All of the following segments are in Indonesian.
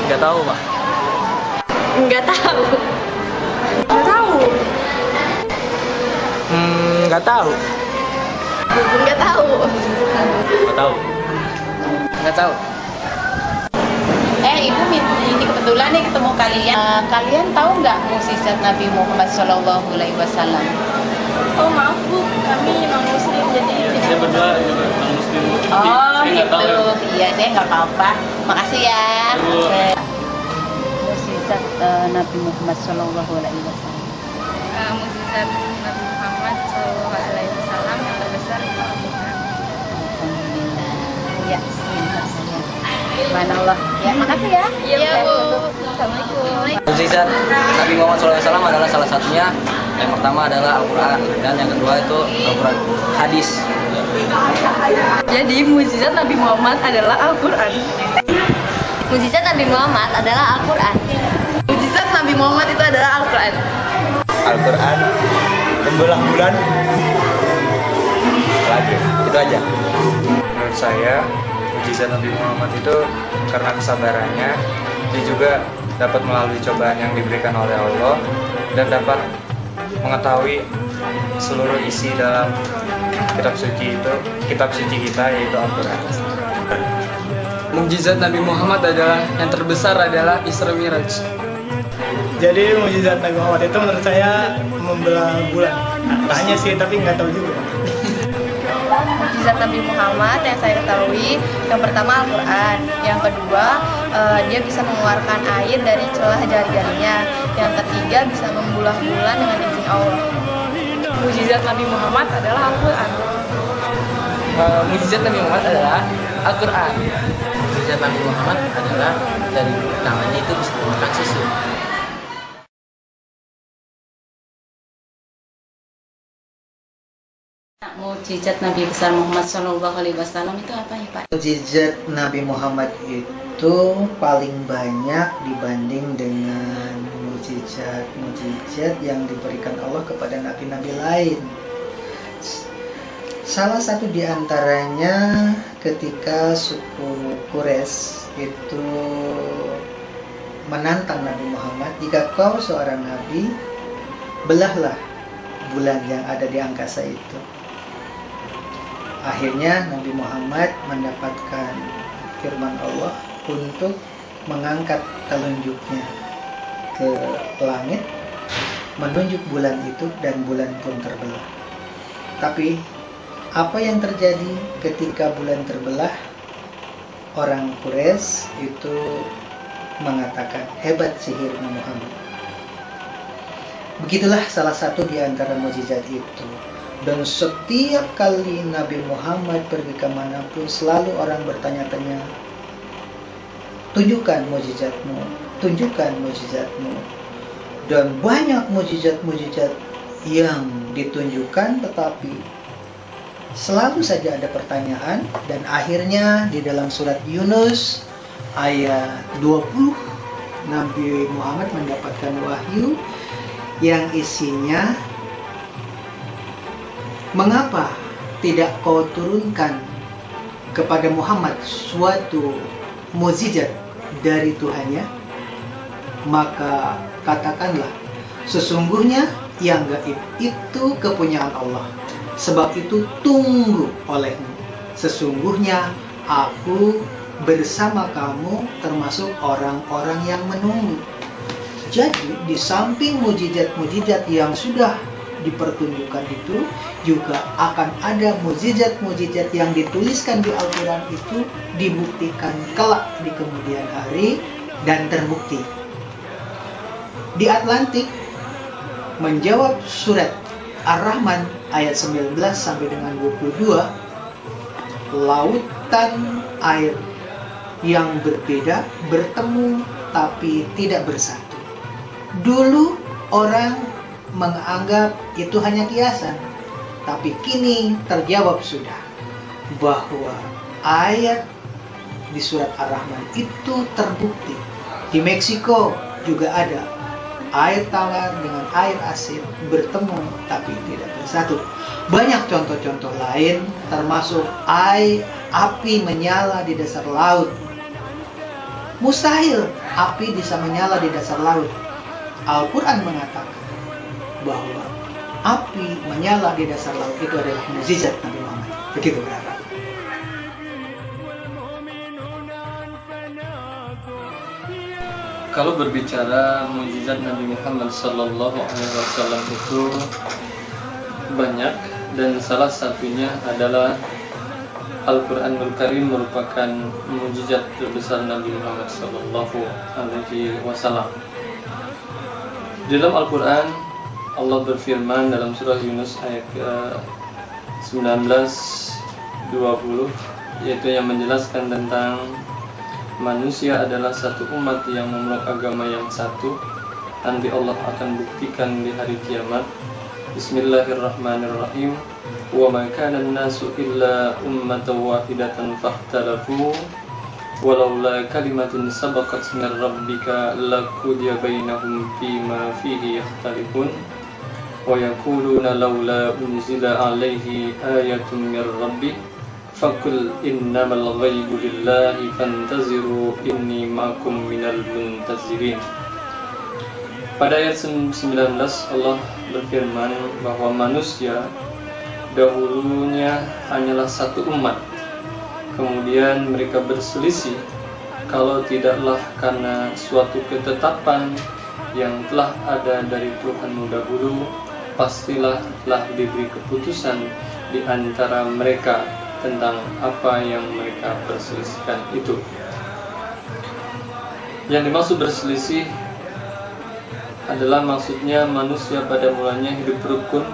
Nggak tahu, Pak. Nggak tahu. Nggak tahu. Nggak tahu. Nggak tahu. Nggak tahu. Nggak tahu. Ibu ini kebetulan nih ketemu kalian. Kalian tahu nggak mukjizat Nabi Muhammad SAW? Oh maaf Bu, kami non muslim jadi Saya berdua juga non muslim. Oh Saya nggak tahu. gitu. Iya deh, nggak apa-apa. Makasih ya. Ibu. Mukjizat Nabi Muhammad SAW. mukjizat Nabi Muhammad SAW yang terbesar itu Al-Quran. Alhamdulillah. Ya, pintar saya. Subhanallah. Ya, makasih ya. Iya, Bu. Assalamualaikum. Mukjizat Nabi Muhammad SAW adalah salah satunya. Yang pertama adalah Al-Quran dan yang kedua itu Al-Quran hadis. Jadi mukjizat Nabi Muhammad adalah Al-Quran. Mukjizat Nabi Muhammad adalah Al-Quran. Mukjizat Nabi Muhammad itu adalah Al-Quran. Al-Quran, membelah bulan, lagi itu aja. Menurut saya, mukjizat Nabi Muhammad itu karena kesabarannya, dia juga dapat melalui cobaan yang diberikan oleh Allah dan dapat mengetahui seluruh isi dalam kitab suci kita yaitu Al-Quran. Mukjizat Nabi Muhammad adalah yang terbesar adalah Isra Miraj. Jadi mukjizat Nabi Muhammad itu menurut saya membelah bulan. Tanya sih tapi nggak tahu juga. Mukjizat Nabi Muhammad yang saya ketahui, yang pertama Al-Quran, yang kedua dia bisa mengeluarkan air dari celah jari-jarinya, yang ketiga bisa membelah bulan dengan izin Allah. Mukjizat Nabi Muhammad adalah Al-Quran. Mukjizat Nabi Muhammad adalah Al-Quran. Mukjizat Nabi Muhammad adalah dari tangannya itu bisa memakan susu. Mukjizat Nabi besar Muhammad SAW itu apa ya Pak? Mukjizat Nabi Muhammad itu paling banyak dibanding dengan mukjizat yang diberikan Allah kepada nabi-nabi lain. Salah satu di antaranya ketika suku Quraisy itu menantang Nabi Muhammad, jika kau seorang nabi, belahlah bulan yang ada di angkasa itu. Akhirnya Nabi Muhammad mendapatkan firman Allah untuk mengangkat telunjuknya ke langit, menunjuk bulan itu dan bulan pun terbelah. Tapi apa yang terjadi ketika bulan terbelah? Orang Quraisy itu mengatakan hebat sihirmu Muhammad. Begitulah salah satu di antara mukjizat itu. Dan setiap kali Nabi Muhammad pergi kemanapun, selalu orang bertanya-tanya, tunjukkan mukjizatmu, tunjukkan mukjizatmu. Dan banyak mukjizat-mukjizat yang ditunjukkan, tetapi selalu saja ada pertanyaan. Dan akhirnya di dalam surat Yunus ayat 20, Nabi Muhammad mendapatkan wahyu yang isinya, mengapa tidak kau turunkan kepada Muhammad suatu mukjizat dari Tuhannya? Maka katakanlah, sesungguhnya yang gaib itu kepunyaan Allah. Sebab itu tunggu olehmu. Sesungguhnya aku bersama kamu termasuk orang-orang yang menunggu. Jadi di samping mukjizat-mukjizat yang sudah dipertunjukkan itu, juga akan ada mukjizat-mukjizat yang dituliskan di Al-Quran itu dibuktikan kelak di kemudian hari dan terbukti. Di Atlantik menjawab surat Ar-Rahman ayat 19 sampai dengan 22, lautan air yang berbeda bertemu tapi tidak bersatu. Dulu orang menganggap itu hanya kiasan, tapi kini terjawab sudah bahwa ayat di surat Ar-Rahman itu terbukti. Di Meksiko juga ada air tawar dengan air asin bertemu tapi tidak bersatu. Banyak contoh-contoh lain, termasuk api menyala di dasar laut Mustahil api bisa menyala di dasar laut. Al-Quran mengatakan bahwa api menyala di dasar laut itu adalah mukjizat Nabi Muhammad. Begitu berarti. Kalau berbicara mukjizat Nabi Muhammad SAW itu banyak, dan salah satunya adalah Al-Quranul Karim merupakan mukjizat terbesar Nabi Muhammad SAW. Dalam Al-Quran, Allah berfirman dalam surah Yunus ayat 19-20, yaitu yang menjelaskan tentang manusia adalah satu umat yang memeluk agama yang satu. Nanti Allah akan buktikan di hari kiamat. Bismillahirrahmanirrahim. Wa ma kana an-nasu illa ummatan wahidatan fahtalafu walaula kalimatun sabaqat min rabbika laqudiya bainahum fima fihi yakhtalifun wa yaquluna laula unzila alaihi ayatun min rabbih Fakul innamal ghaibu lillahi fantaziru inni ma'akum minal muntazirin. Pada ayat 19 Allah berfirman bahwa manusia dahulunya hanyalah satu umat. Kemudian mereka berselisih, kalau tidaklah karena suatu ketetapan yang telah ada dari Tuhanmu dahulu, pastilah telah diberi keputusan di antara mereka tentang apa yang mereka perselisihkan itu. Yang dimaksud berselisih adalah maksudnya manusia pada mulanya hidup rukun,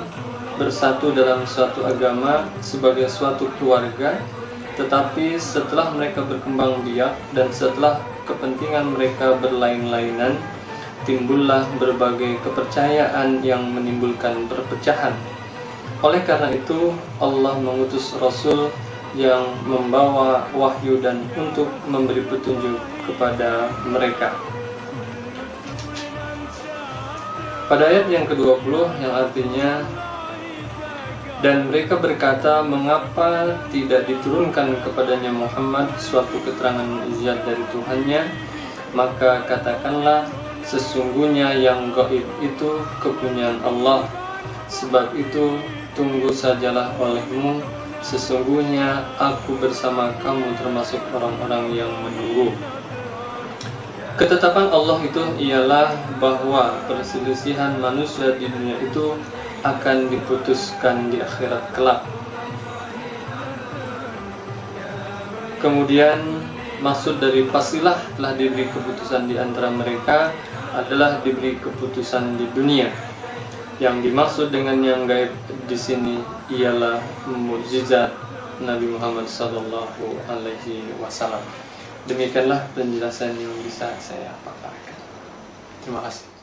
bersatu dalam suatu agama sebagai suatu keluarga, tetapi setelah mereka berkembang biak dan setelah kepentingan mereka berlain-lainan, timbullah berbagai kepercayaan yang menimbulkan perpecahan. Oleh karena itu, Allah mengutus Rasul yang membawa wahyu dan untuk memberi petunjuk kepada mereka. Pada ayat yang ke-20 yang artinya, dan mereka berkata, mengapa tidak diturunkan kepadanya Muhammad suatu keterangan mukjizat dari Tuhannya? Maka katakanlah, sesungguhnya yang gaib itu kepunyaan Allah. Sebab itu tunggu sajalah olehmu, sesungguhnya aku bersama kamu termasuk orang-orang yang menunggu. Ketetapan Allah itu ialah bahwa perselisihan manusia di dunia itu akan diputuskan di akhirat kelak. Kemudian maksud dari pastilah telah diberi keputusan di antara mereka adalah diberi keputusan di dunia. Yang dimaksud dengan yang gaib di sini ialah mukjizat Nabi Muhammad SAW. Demikianlah penjelasan yang bisa saya paparkan. Terima kasih.